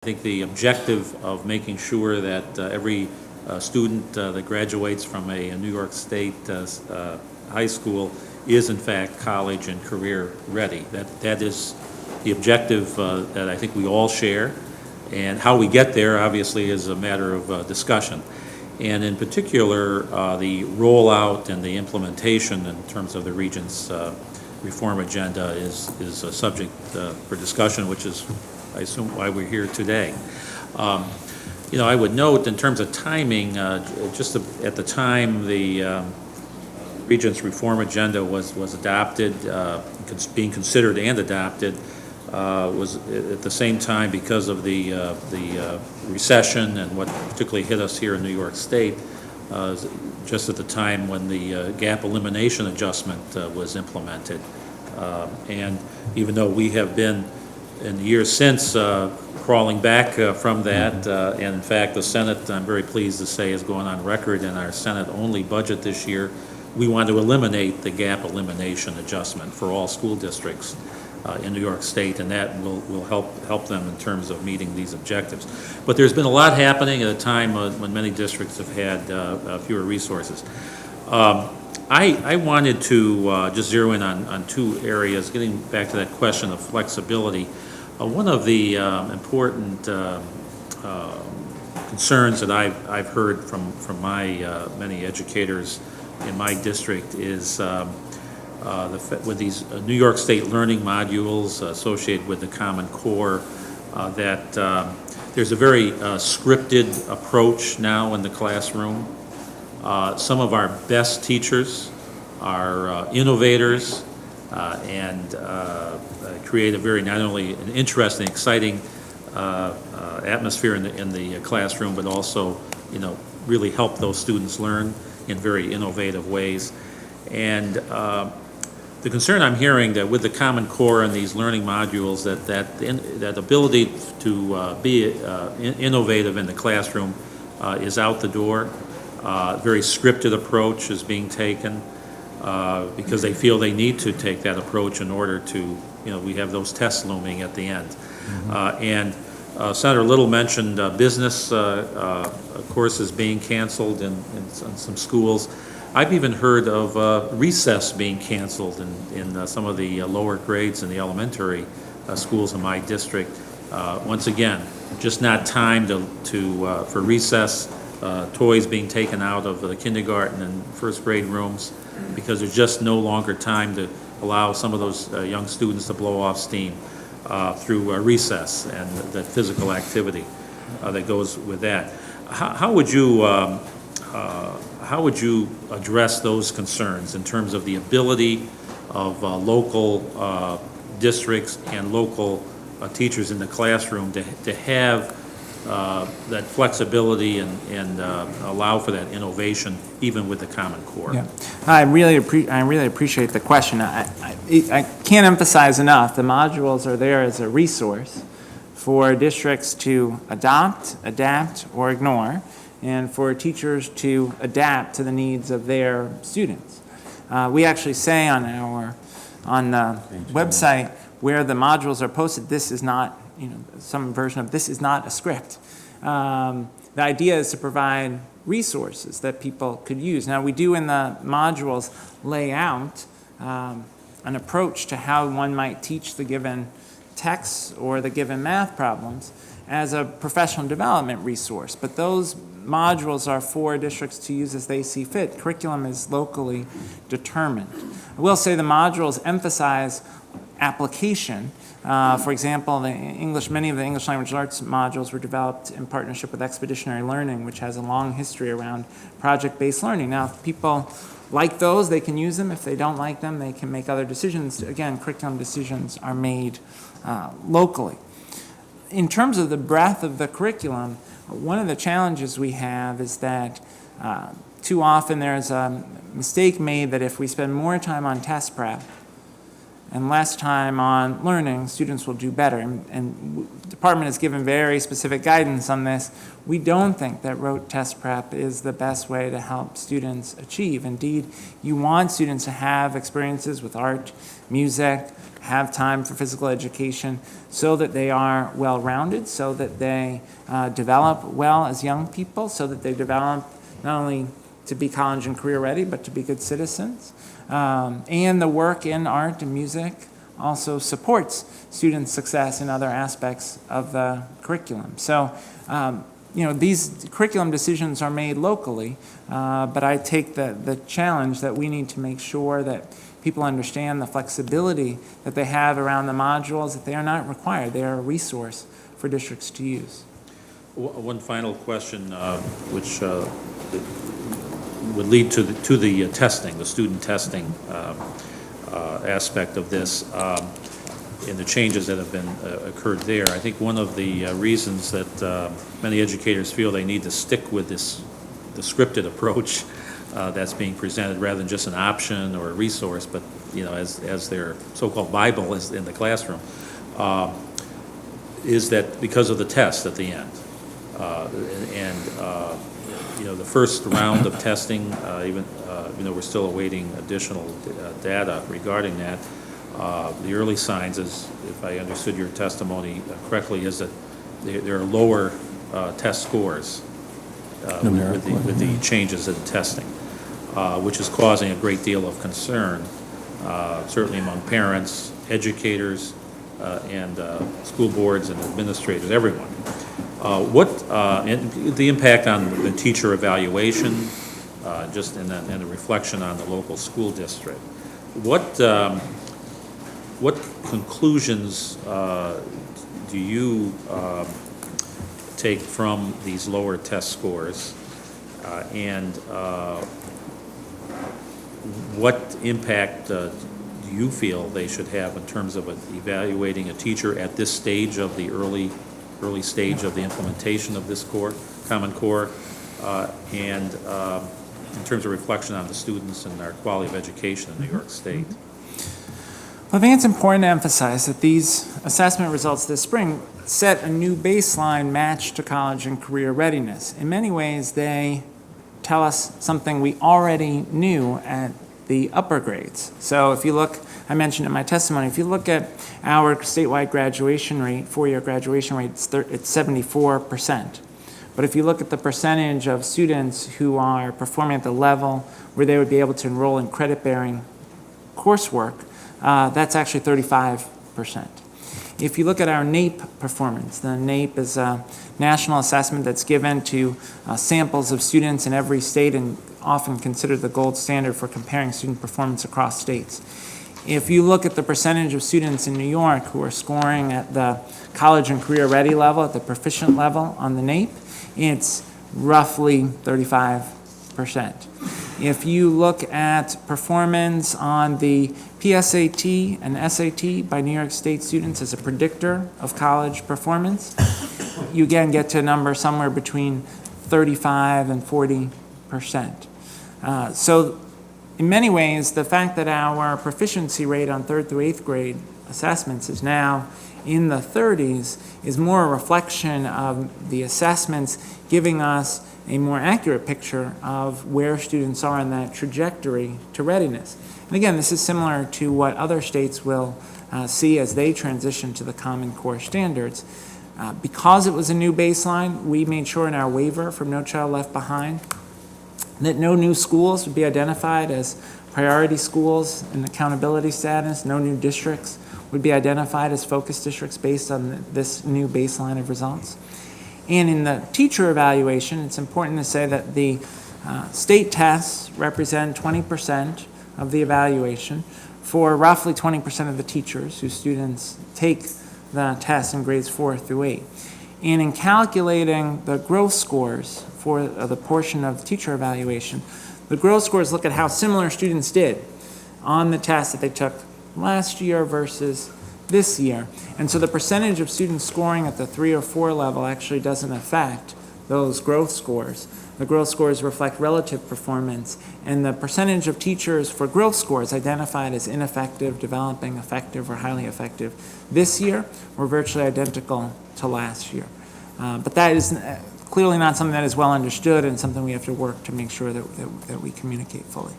I think the objective of making sure that every student that graduates from a New York State high school is in fact college and career ready. That is the objective that I think we all share, and how we get there obviously is a matter of discussion. And in particular, the rollout and the implementation in terms of the Regents Reform Agenda is a subject for discussion, which is, I assume, why we're here today. I would note in terms of timing, just at the time the Regents Reform Agenda was adopted, being considered and adopted, was at the same time, because of the recession and what particularly hit us here in New York State, just at the time when the gap elimination adjustment was implemented. And even though we have been in the years since crawling back from that, and in fact the Senate, I'm very pleased to say, is going on record in our Senate-only budget this year. We want to eliminate the gap elimination adjustment for all school districts in New York State, and that will help them in terms of meeting these objectives. But there's been a lot happening at a time when many districts have had fewer resources. I wanted to just zero in on two areas, getting back to that question of flexibility. One of the important concerns that I've heard from my many educators in my district is with these New York State learning modules associated with the Common Core, that there's a very scripted approach now in the classroom. Some of our best teachers are innovators and create a very, not only an interesting, exciting atmosphere in the classroom, but also, really help those students learn in very innovative ways. And the concern I'm hearing that with the Common Core and these learning modules, that ability to be innovative in the classroom is out the door. Very scripted approach is being taken because they feel they need to take that approach in order to, we have those tests looming at the end. And Senator Little mentioned business courses being canceled in some schools. I've even heard of recess being canceled in some of the lower grades in the elementary schools in my district. Once again, just not time for recess. Toys being taken out of the kindergarten and first grade rooms because there's just no longer time to allow some of those young students to blow off steam through recess and that physical activity that goes with that. How would you address those concerns in terms of the ability of local districts and local teachers in the classroom to have that flexibility and allow for that innovation even with the Common Core? Yeah, I really appreciate the question. I can't emphasize enough, the modules are there as a resource for districts to adopt, adapt, or ignore, and for teachers to adapt to the needs of their students. We actually say on the website where the modules are posted, this is not, some version of this is not a script. The idea is to provide resources that people could use. Now, we do in the modules lay out an approach to how one might teach the given texts or the given math problems as a professional development resource, but those modules are for districts to use as they see fit. Curriculum is locally determined. I will say the modules emphasize application. For example, many of the English language arts modules were developed in partnership with Expeditionary Learning, which has a long history around project-based learning. Now, if people like those, they can use them. If they don't like them, they can make other decisions. Again, curriculum decisions are made locally. In terms of the breadth of the curriculum, one of the challenges we have is that too often there's a mistake made that if we spend more time on test prep and less time on learning, students will do better. And the department has given very specific guidance on this. We don't think that rote test prep is the best way to help students achieve. Indeed, you want students to have experiences with art, music, have time for physical education so that they are well-rounded, so that they develop well as young people, so that they develop not only to be college and career ready, but to be good citizens. And the work in art and music also supports students' success in other aspects of the curriculum. So, these curriculum decisions are made locally, but I take the challenge that we need to make sure that people understand the flexibility that they have around the modules, that they are not required. They are a resource for districts to use. One final question, which would lead to the testing, the student testing aspect of this, and the changes that have been occurred there. I think one of the reasons that many educators feel they need to stick with the scripted approach that's being presented rather than just an option or a resource, but as their so-called Bible is in the classroom, is that because of the test at the end. The first round of testing, even we're still awaiting additional data regarding that. The early signs, is, if I understood your testimony correctly, is that there are lower test scores with the changes in testing, which is causing a great deal of concern, certainly among parents, educators, and school boards and administrators, everyone. And the impact on the teacher evaluation, just and the reflection on the local school district. What conclusions do you take from these lower test scores, and what impact do you feel they should have in terms of evaluating a teacher at this stage of the early stage of the implementation of this Common Core, and in terms of reflection on the students and our quality of education in New York State? Well, I think it's important to emphasize that these assessment results this spring set a new baseline matched to college and career readiness. In many ways, they tell us something we already knew at the upper grades. So if you look, I mentioned in my testimony, if you look at our statewide graduation rate, four-year graduation rate, it's 74%. But if you look at the percentage of students who are performing at the level where they would be able to enroll in credit-bearing coursework, that's actually 35%. If you look at our NAEP performance, the NAEP is a national assessment that's given to samples of students in every state and often considered the gold standard for comparing student performance across states. If you look at the percentage of students in New York who are scoring at the college and career ready level, at the proficient level on the NAEP, it's roughly 35%. If you look at performance on the PSAT and SAT by New York State students as a predictor of college performance, you again get to a number somewhere between 35 and 40%. So in many ways, the fact that our proficiency rate on 3rd through 8th grade assessments is now in the 30s is more a reflection of the assessments giving us a more accurate picture of where students are in that trajectory to readiness. And again, this is similar to what other states will see as they transition to the Common Core standards. Because it was a new baseline, we made sure in our waiver from No Child Left Behind that no new schools would be identified as priority schools in accountability status. No new districts would be identified as focus districts based on this new baseline of results. And in the teacher evaluation, it's important to say that the state tests represent 20% of the evaluation for roughly 20% of the teachers whose students take the test in grades 4 through 8. And in calculating the growth scores for the portion of the teacher evaluation, the growth scores look at how similar students did on the test that they took last year versus this year. And so the percentage of students scoring at the 3 or 4 level actually doesn't affect those growth scores. The growth scores reflect relative performance, and the percentage of teachers for growth scores identified as ineffective, developing, effective, or highly effective this year were virtually identical to last year. But that is clearly not something that is well understood and something we have to work to make sure that we communicate fully.